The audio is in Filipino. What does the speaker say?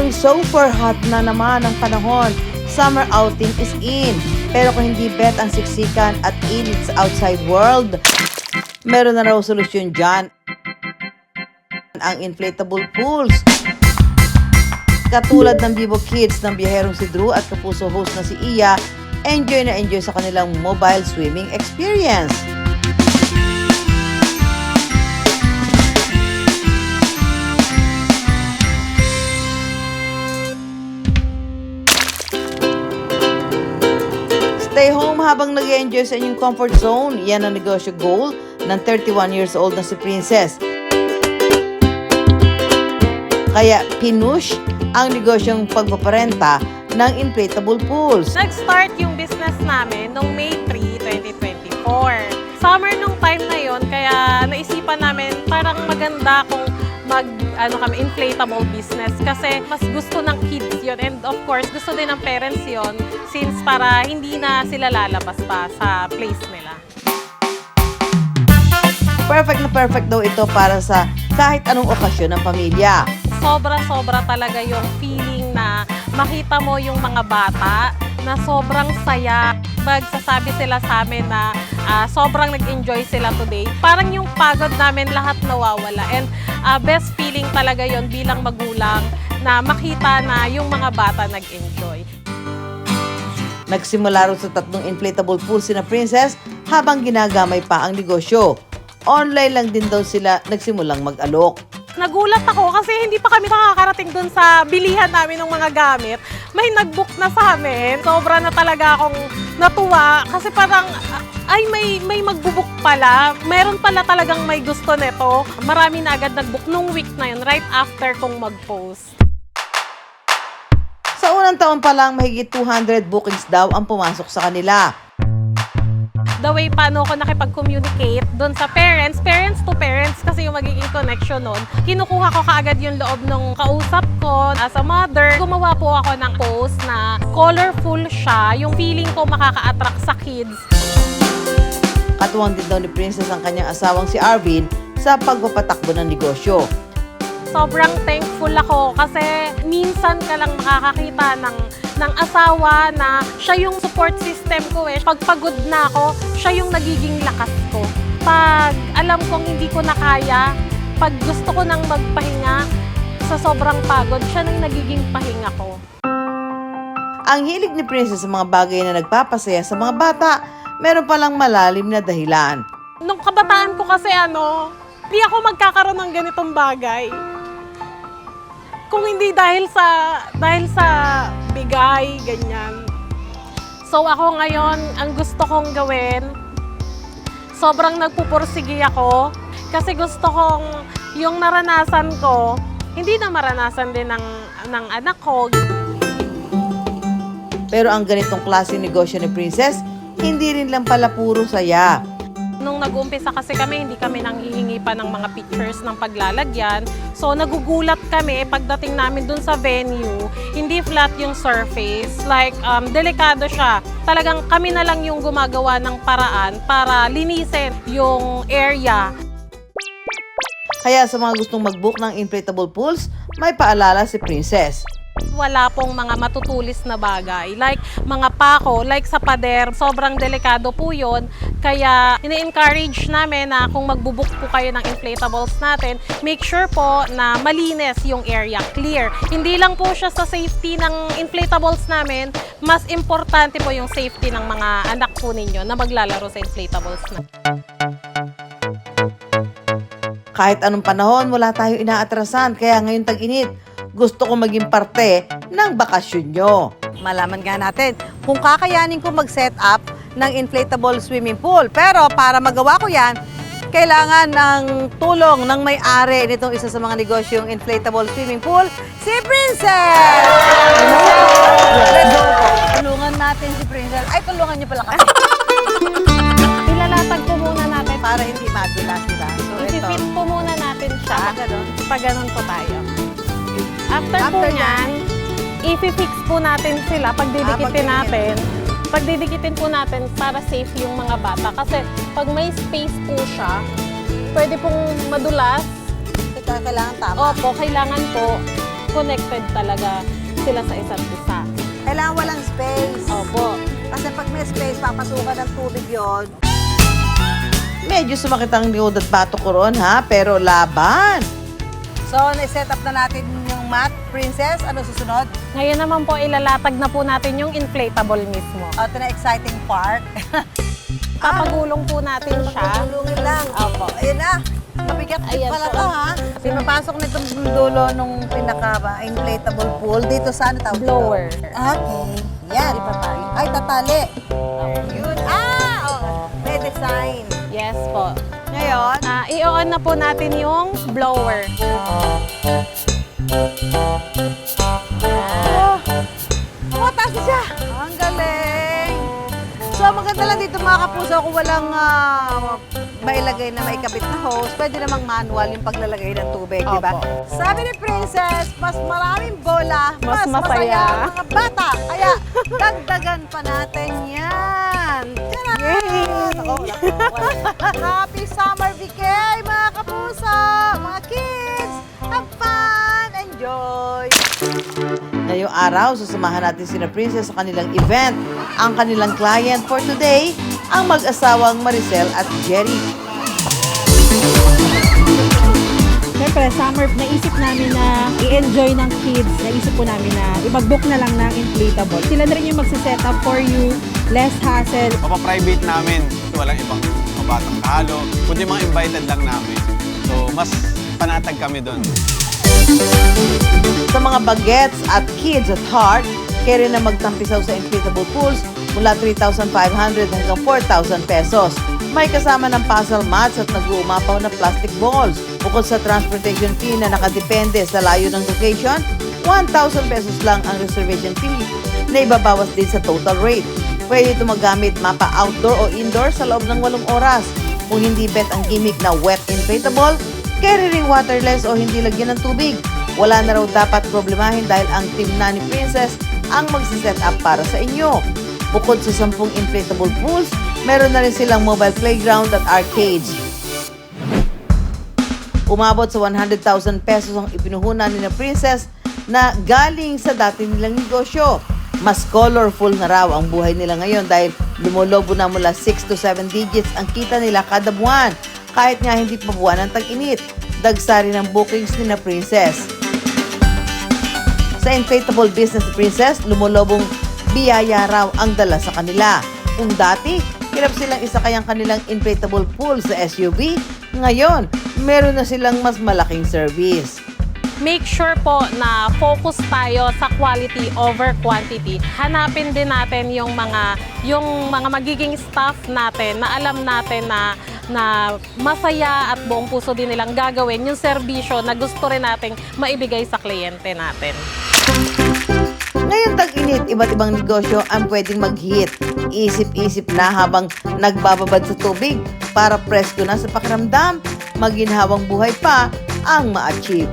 Ngayong super hot na naman ang panahon, summer outing is in. Pero kung hindi bet ang siksikan at init sa outside world, meron na raw solusyon dyan. Ang inflatable pools. Katulad ng Vivo Kids ng biyaherong si Drew at kapuso host na si Iya, enjoy na enjoy sa kanilang mobile swimming experience. Stay home habang nag-enjoy sa inyong comfort zone. Yan ang negosyo goal ng 31 years old na si Princess. Kaya pinush ang negosyong pagpaparenta ng inflatable pools. Nag-start yung business namin noong May 3, 2024. Summer nung time na yon, kaya naisipan namin parang maganda kung kami inflatable business kasi mas gusto ng kids yon, and of course gusto din ng parents yon since para hindi na sila lalabas pa sa place nila. Perfect na perfect daw ito para sa kahit anong okasyon ng pamilya. Sobra-sobra talaga yung feeling na makita mo yung mga bata na sobrang saya. Magsasabi sila sa amin na sobrang nag-enjoy sila today. Parang yung pagod namin lahat nawawala. And best feeling talaga yon bilang magulang na makita na yung mga bata nag-enjoy. Nagsimula rin sa 3 inflatable pools sina Princess habang ginagamay pa ang negosyo. Online lang din daw sila nagsimulang mag-alok. Nagulat ako kasi hindi pa kami nakakarating dun sa bilihan namin ng mga gamit. May nag-book na sa amin. Sobra na talaga akong natuwa kasi parang ay may magbubook pala. Meron pala talagang may gusto nito. Marami na agad nag-book nung week na yun, right after kong mag-post. Sa unang taon pa lang, mahigit 200 bookings daw ang pumasok sa kanila. The way paano ako nakipag-communicate doon sa parents to parents kasi yung magiging connection nun. Kinukuha ko kaagad yung loob ng kausap ko as a mother. Gumawa po ako ng post na colorful siya, yung feeling ko makaka-attract sa kids. Katuwang din daw ni Princess ang kanyang asawang si Arvin sa pagpapatakbo ng negosyo. Sobrang thankful ako kasi minsan ka lang makakakita ng asawa na siya yung support system ko eh. Pag pagod na ako, siya yung nagiging lakas ko. Pag alam kong hindi ko na kaya, pag gusto ko nang magpahinga sa sobrang pagod, siya nang nagiging pahinga ko. Ang hilig ni Princess sa mga bagay na nagpapasaya sa mga bata, meron palang malalim na dahilan. Nung kabataan ko kasi hindi ako magkakaroon ng ganitong bagay. Kung hindi dahil sa bigay, ganyan. So ako ngayon, ang gusto kong gawin, sobrang nagpupursige ako kasi gusto kong yung naranasan ko, hindi na maranasan din ng anak ko. Pero ang ganitong klase negosyo ni Princess, hindi rin lang pala puro saya. Nung nag-umpisa kasi kami, hindi kami nanghihingi pa ng mga pictures ng paglalagyan. So nagugulat kami pagdating namin dun sa venue, hindi flat yung surface. Like, delikado siya. Talagang kami na lang yung gumagawa ng paraan para linisin yung area. Kaya sa mga gustong mag-book ng inflatable pools, may paalala si Princess. Wala pong mga matutulis na bagay. Like mga pako, like sa pader, sobrang delikado po yun. Kaya ini-encourage namin na kung magbubook po kayo ng inflatables natin, make sure po na malinis yung area, clear. Hindi lang po siya sa safety ng inflatables namin, mas importante po yung safety ng mga anak po ninyo na maglalaro sa inflatables na. Kahit anong panahon, wala tayong inaatrasan, kaya ngayon tag-init, gusto ko maging parte ng bakasyon nyo. Malaman nga natin kung kakayanin ko mag-set up ng inflatable swimming pool. Pero para magawa ko yan, kailangan ng tulong ng may-ari nitong isa sa mga negosyong inflatable swimming pool, si Princess! Let's go po. Tulungan natin si Princess. Ay, tulungan niyo pala kasi. Ilalatag po muna natin. Para hindi madulas, diba? So, I-fit po muna natin siya. Pag ganun po tayo. After po nyan, niyan, i-fix po natin sila pagdidikitin po natin para safe yung mga bata. Kasi pag may space po siya, pwede pong madulas. kailangan tama. Opo, kailangan po connected talaga sila sa isa't isa. Kailangan walang space. Opo. Kasi pag may space, papasukan ng tubig yon. Medyo sumakit ang likod at bato ko ron ha, pero laban. So, na-set up na natin yung mat, Princess. Ano susunod? Ngayon naman po, ilalatag na po natin yung inflatable mismo. Ito na exciting part. Papagulong po natin siya. Tulungin lang. Opo. Ayun na. Mabigat din Ayan pala po. to, ha? Pinapasok nitong dulo nung pinaka-inflatable pool dito sa ano tawag dito? Blower. Okay. Yan. Itatali. Ay, tatali. Yun. Oh. May design. Yes po. Ngayon, I-on na po natin yung blower. taas na siya. Ang galing. So, maganda lang dito mga kapuso kung walang mailagay na may kabit na hose, pwede namang manual yung paglalagay ng tubig, di ba? Opo. Sabi ni Princess, mas maraming bola, Mas masaya masaya. ang mga bata. Kaya, dagdagan pa natin yan. Tara! Ako, wala. Happy summer vacay, mga kapuso, mga kids. Have fun, enjoy. Ngayong araw, susamahan natin sina Princess sa kanilang event. Ang kanilang client for today, ang mag-asawang Maricel at Jerry. Siyempre, summer, naisip namin na i-enjoy ng kids. Naisip po namin na i-book na lang ng inflatable. Sila na rin yung magsiset up for you, less hassle. Papaprivate namin. So, walang ibang mga batang kahalo. Kundi mga invited lang namin. So, mas panatag kami doon. Sa mga bagets at kids at heart, kaya rin na magtampisaw sa inflatable pools mula 3,500 hanggang 4,000 pesos. May kasama ng puzzle mats at nag-uumapaw na plastic balls. Bukod sa transportation fee na nakadepende sa layo ng location, 1,000 pesos lang ang reservation fee na ibabawas din sa total rate. Pwede ito magamit mapa outdoor o indoor sa loob ng 8 oras. Kung hindi bet ang gimmick na wet inflatable, carry ring waterless o hindi lagyan ng tubig. Wala na raw dapat problemahin dahil ang team na ni Princess ang magsiset up para sa inyo. Bukod sa 10 inflatable pools, meron na rin silang mobile playground at arcades. Umabot sa 100,000 pesos ang ipinuhunan ni na Princess na galing sa dati nilang negosyo. Mas colorful na raw ang buhay nila ngayon dahil lumolobo na mula 6 to 7 digits ang kita nila kada buwan. Kahit nga hindi pa buwan ng tag-init, dagsa rin ang bookings ni na Princess. Sa inflatable business ni Princess, lumulobong biyaya raw ang dala sa kanila. Kung dati, hirap silang isakay ang kanilang inflatable pool sa SUV, ngayon, meron na silang mas malaking service. Make sure po na focus tayo sa quality over quantity. Hanapin din natin yung mga magiging staff natin na alam natin na masaya at buong puso din nilang gagawin yung serbisyo na gusto rin nating maibigay sa kliyente natin. Ngayon tag-init, iba't ibang negosyo ang pwedeng mag-hit. Isip-isip na habang nagbababad sa tubig para presko na sa pakiramdam, maginhawang buhay pa ang ma-achieve.